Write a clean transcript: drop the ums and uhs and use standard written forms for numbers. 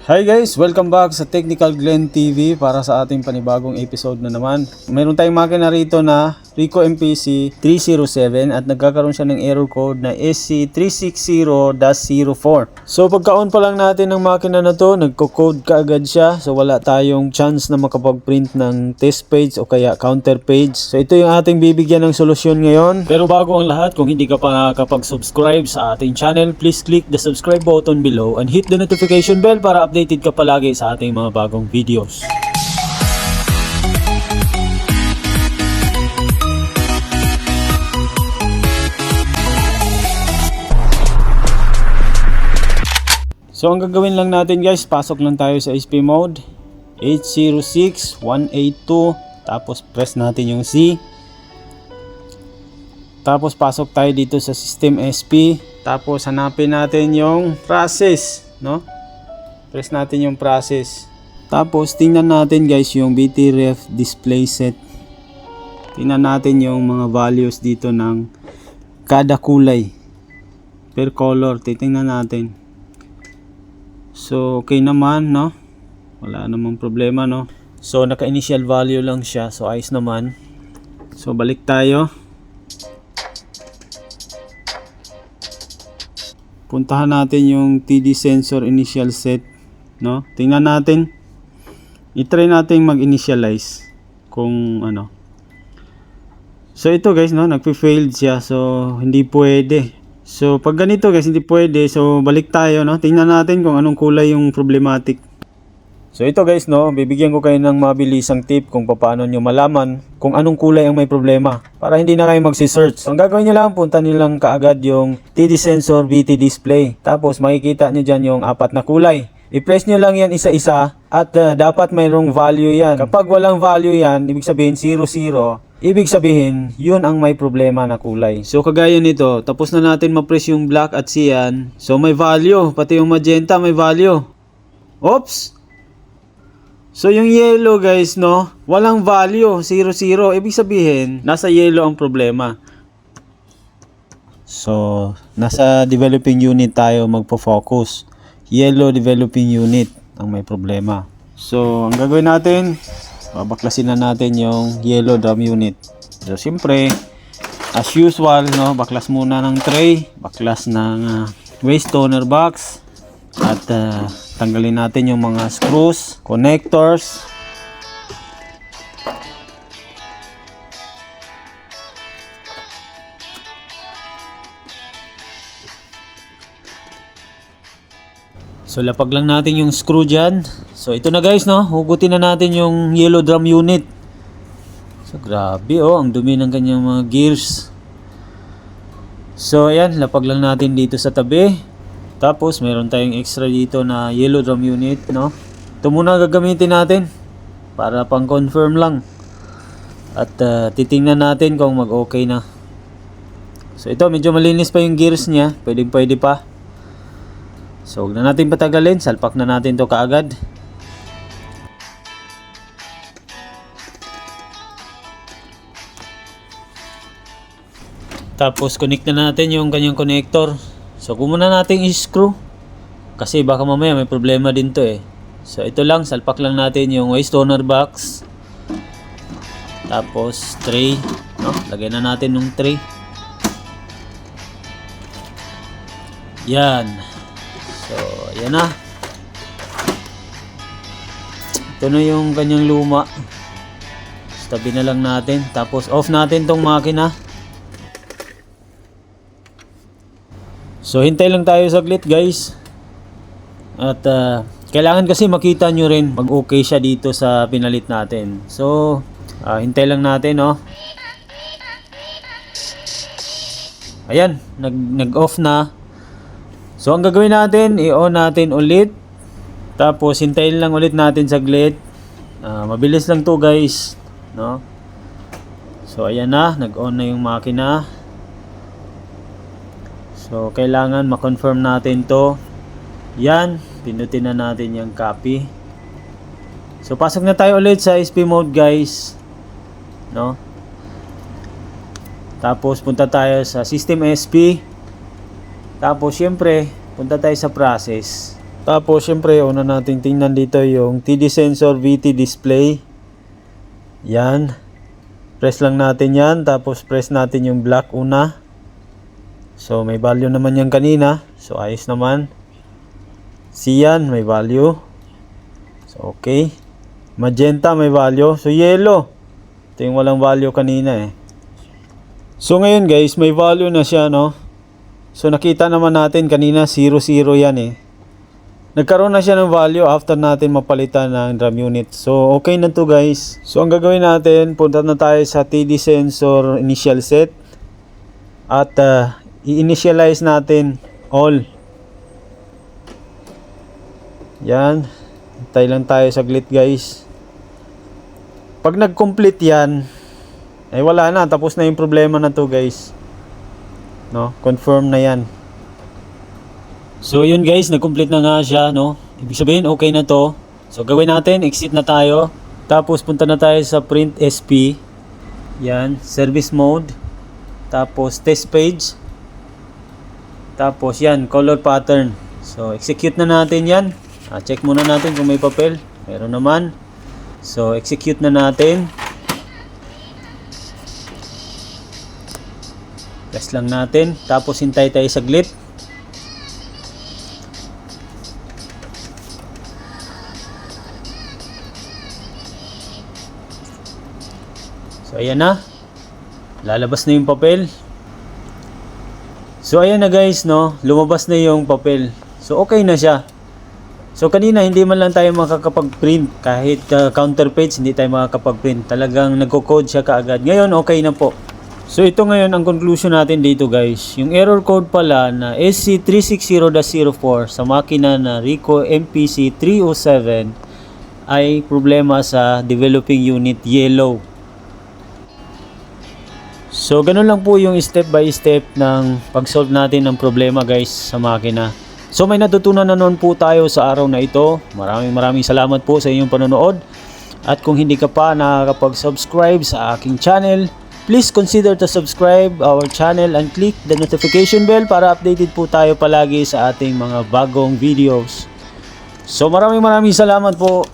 Hi guys! Welcome back sa Technical Glenn TV para sa ating panibagong episode na naman. Mayroon tayong makina rito na Rico MPC 307 at nagkakaroon siya ng error code na SC360-04. So pagka-on pa lang natin ng makina na to, nagko-code kaagad siya. So wala tayong chance na makapag-print ng test page o kaya counter page. So ito yung ating bibigyan ng solusyon ngayon. Pero bago ang lahat, kung hindi ka pa nakakapag-subscribe sa ating channel, please click the subscribe button below and hit the notification bell para updated ka palagi sa ating mga bagong videos. So ang gagawin lang natin guys, pasok lang tayo sa SP mode 806182, tapos press natin yung C, tapos pasok tayo dito sa system SP, tapos hanapin natin yung process, no? Press natin yung process. Tapos tingnan natin guys yung BTREF display set. Tingnan natin yung mga values dito ng kada kulay per color. Titingnan natin. So okay naman, no? Wala namang problema, no? So naka initial value lang siya. So ayos naman. So balik tayo. Puntahan natin yung TD sensor initial set, no? Tingnan natin. I-try natin mag-initialize kung ano. So ito guys, no, nagpe-failed siya. So hindi pwede. So pag ganito guys, hindi pwede. So balik tayo, no. Tingnan natin kung anong kulay yung problematic. So ito guys, no, bibigyan ko kayo ng mabilisang tip kung paano nyo malaman kung anong kulay ang may problema para hindi na kayo magsi-search. So ang gagawin nyo lang, punta nyo lang kaagad yung TD sensor VT display. Tapos makikita nyo dyan yung apat na kulay. I-press nyo lang yan isa-isa at dapat mayroong value yan. Kapag walang value yan, ibig sabihin 00, ibig sabihin yun ang may problema na kulay. So kagaya nito, tapos na natin ma-press yung black at cyan. So may value, pati yung magenta may value. Oops! So yung yellow guys, no, walang value, 00. Ibig sabihin, nasa yellow ang problema. So nasa developing unit tayo magpo-focus. Yellow developing unit ang may problema. So ang gagawin natin, babaklasin na natin yung yellow drum unit. So siyempre, as usual, no, baklas muna ng tray, baklas ng waste toner box, at tanggalin natin yung mga screws, connectors. So lapag lang natin yung screw dyan. So ito na guys, no, hugutin na natin yung yellow drum unit. So grabe, oh, ang dumi ng kanyang mga gears. So ayan, lapag lang natin dito sa tabi. Tapos meron tayong extra dito na yellow drum unit, no. Ito muna gagamitin natin para pang confirm lang. At titingnan natin kung mag-okay na. So ito, medyo malinis pa yung gears niya, pwede pa. So huwag na natin patagalin, salpak na natin to kaagad. Tapos connect na natin yung kanyang connector. So kung muna natin i-screw, kasi baka mamaya may problema din to eh. So ito lang, salpak lang natin yung waste toner box. Tapos tray, no? Lagyan na natin yung tray. Yan. So ayan na. Ito na yung kanyang luma. Tabi na lang natin. Tapos off natin tong makina. So hintay lang tayo saglit guys. At kailangan kasi makita nyo rin mag okay siya dito sa pinalit natin. So hintay lang natin, no. Ayan, nag-off na. So ang gagawin natin, i-on natin ulit. Tapos hintayin lang ulit natin saglit. Mabilis lang to guys, no. So ayan na, nag-on na yung makina. So kailangan ma-confirm natin to. Yan, pinutin na natin yung copy. So pasok na tayo ulit sa SP mode guys, no. Tapos punta tayo sa system SP. Tapos syempre punta tayo sa process. Tapos syempre una nating tingnan dito yung TD sensor VT display. Yan. Press lang natin yan, tapos press natin yung black una. So may value naman yan kanina. So ayos naman. Cyan may value. So okay. Magenta may value. So yellow. Ito yung walang value kanina eh. So ngayon guys, may value na siya, no? So nakita naman natin kanina 0, 0 yan eh. Nagkaroon na siya ng value after natin mapalitan ng drum unit. So okay na to guys. So ang gagawin natin, punta na tayo sa TD sensor initial set. At i-initialize natin all. Yan. Hintay lang tayo saglit guys. Pag nag-complete yan, ay wala na. Tapos na yung problema na to guys. No? Confirm na yan. So yun guys, nag-complete na nga siya, no? Ibig sabihin okay na to. So gawin natin, exit na tayo. Tapos punta na tayo sa print SP. Yan, service mode. Tapos test page. Tapos yan, color pattern. So execute na natin yan. Check muna natin kung may papel. Meron naman. So execute na natin. Press lang natin. Tapos hintay tayo saglit. So ayan na. Lalabas na yung papel. So ayan na guys, no. Lumabas na yung papel. So okay na siya. So kanina hindi man lang tayo makakapag-print. Kahit counter page hindi tayo makakapag-print. Talagang nagko-code siya kaagad. Ngayon okay na po. So ito ngayon ang conclusion natin dito guys. Yung error code pala na SC360-04 sa makina na Ricoh MPC307 ay problema sa developing unit yellow. So ganun lang po yung step by step ng pag-solve natin ng problema guys sa makina. So may natutunan na noon po tayo sa araw na ito. Maraming salamat po sa inyong panonood. At kung hindi ka pa nakakapag-subscribe sa aking channel, please consider to subscribe our channel and click the notification bell para updated po tayo palagi sa ating mga bagong videos. So maraming salamat po.